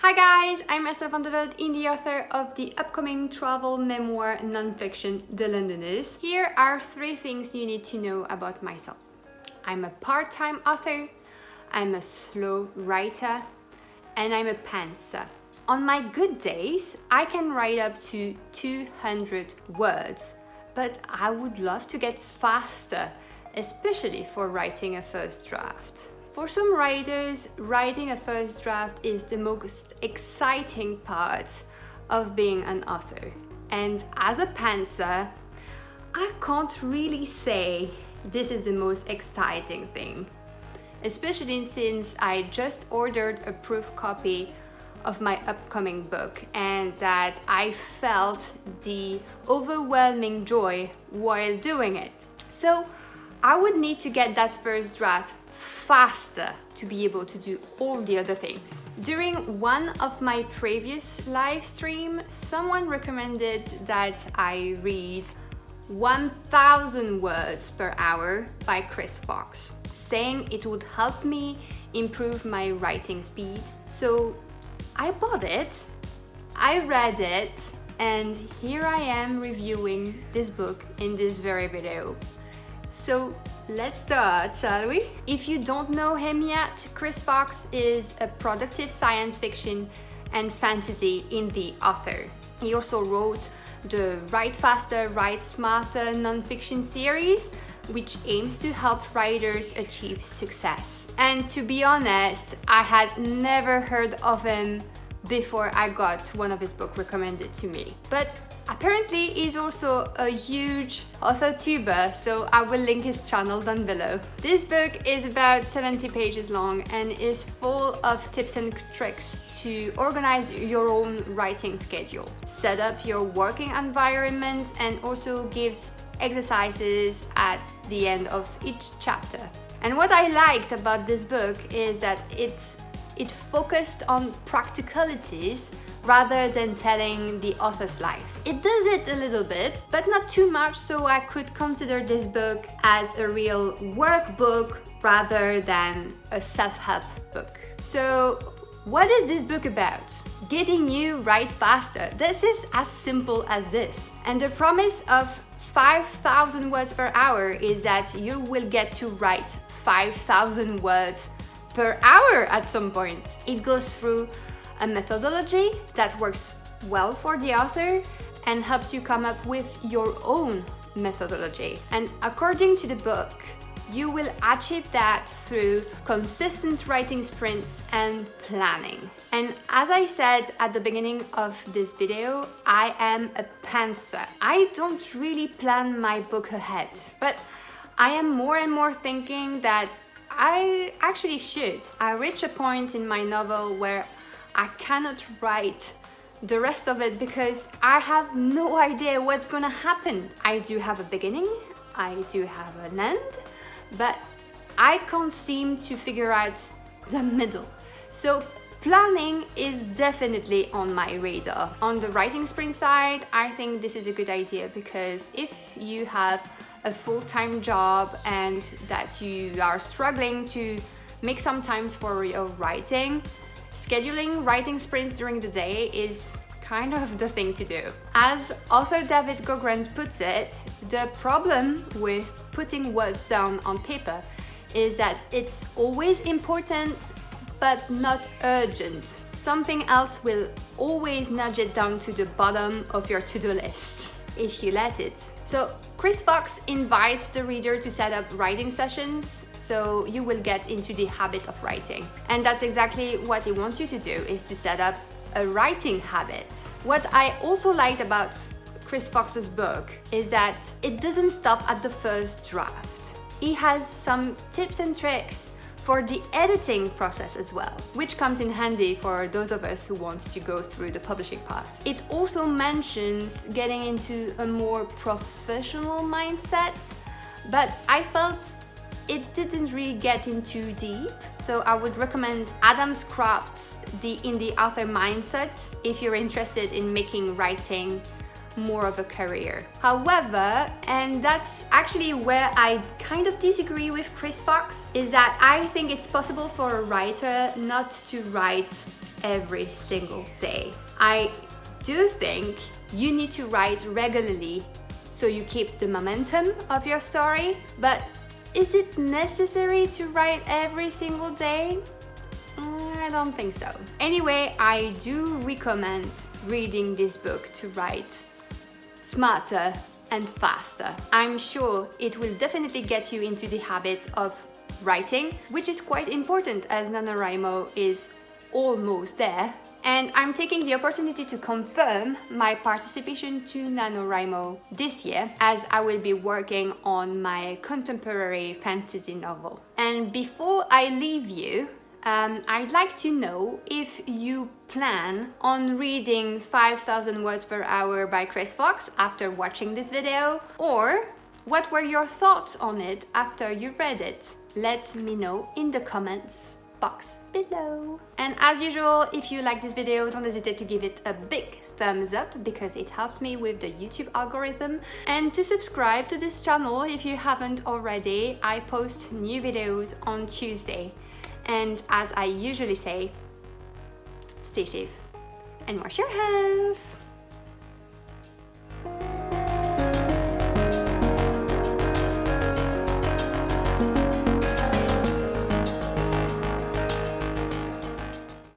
Hi guys, I'm Estelle van der Velde, the author of the upcoming travel memoir nonfiction The Londoners. Here are 3 things you need to know about myself. I'm a part-time author, I'm a slow writer, and I'm a pantser. On my good days, I can write up to 200 words, but I would love to get faster, especially for writing a first draft. For some writers, writing a first draft is the most exciting part of being an author. And as a pantser, I can't really say this is the most exciting thing, especially since I just ordered a proof copy of my upcoming book and that I felt the overwhelming joy while doing it. So I would need to get that first draft faster to be able to do all the other things. During one of my previous live streams, someone recommended that I read 1,000 words per hour by Chris Fox, saying it would help me improve my writing speed. So I bought it, I read it, and here I am reviewing this book in this very video. So let's start, shall we? If you don't know him yet, Chris Fox is a productive science fiction and fantasy indie author. He also wrote the Write Faster, Write Smarter nonfiction series, which aims to help writers achieve success. And to be honest, I had never heard of him before I got one of his books recommended to me. But apparently he's also a huge author tuber, so I will link his channel down below. This book is about 70 pages long and is full of tips and tricks to organize your own writing schedule, set up your working environment, and also gives exercises at the end of each chapter. And what I liked about this book is that it focused on practicalities rather than telling the author's life. It does it a little bit, but not too much, so I could consider this book as a real workbook rather than a self-help book. So what is this book about? Getting you write faster. This is as simple as this. And the promise of 5,000 words per hour is that you will get to write 5,000 words per hour at some point. It goes through a methodology that works well for the author and helps you come up with your own methodology. And according to the book, you will achieve that through consistent writing sprints and planning. And as I said at the beginning of this video, I am a pantser. I don't really plan my book ahead, but I am more and more thinking that I actually should. I reach a point in my novel where I cannot write the rest of it because I have no idea what's gonna happen. I do have a beginning, I do have an end, but I can't seem to figure out the middle. So planning is definitely on my radar. On the writing sprint side, I think this is a good idea because if you have a full-time job and that you are struggling to make some time for your writing, scheduling writing sprints during the day is kind of the thing to do. As author David Gogrand puts it, the problem with putting words down on paper is that it's always important but not urgent. Something else will always nudge it down to the bottom of your to-do list if you let it. So Chris Fox invites the reader to set up writing sessions so you will get into the habit of writing. And that's exactly what he wants you to do, is to set up a writing habit. What I also liked about Chris Fox's book is that it doesn't stop at the first draft. He has some tips and tricks for the editing process as well, which comes in handy for those of us who want to go through the publishing path. It also mentions getting into a more professional mindset, but I felt it didn't really get in too deep, so I would recommend Adam Craft's The Indie Author Mindset if you're interested in making writing more of a career. However, and that's actually where I kind of disagree with Chris Fox, is that I think it's possible for a writer not to write every single day. I do think you need to write regularly so you keep the momentum of your story, but is it necessary to write every single day? I don't think so. Anyway, I do recommend reading this book to write smarter and faster. I'm sure it will definitely get you into the habit of writing, which is quite important as NaNoWriMo is almost there. And I'm taking the opportunity to confirm my participation to NaNoWriMo this year, as I will be working on my contemporary fantasy novel. And before I leave you, I'd like to know if you plan on reading 5,000 words per hour by Chris Fox after watching this video, or what were your thoughts on it after you read it? Let me know in the comments box below. And as usual, if you like this video, don't hesitate to give it a big thumbs up because it helps me with the YouTube algorithm, and to subscribe to this channel if you haven't already. I post new videos on Tuesday. And as I usually say, stay safe and wash your hands.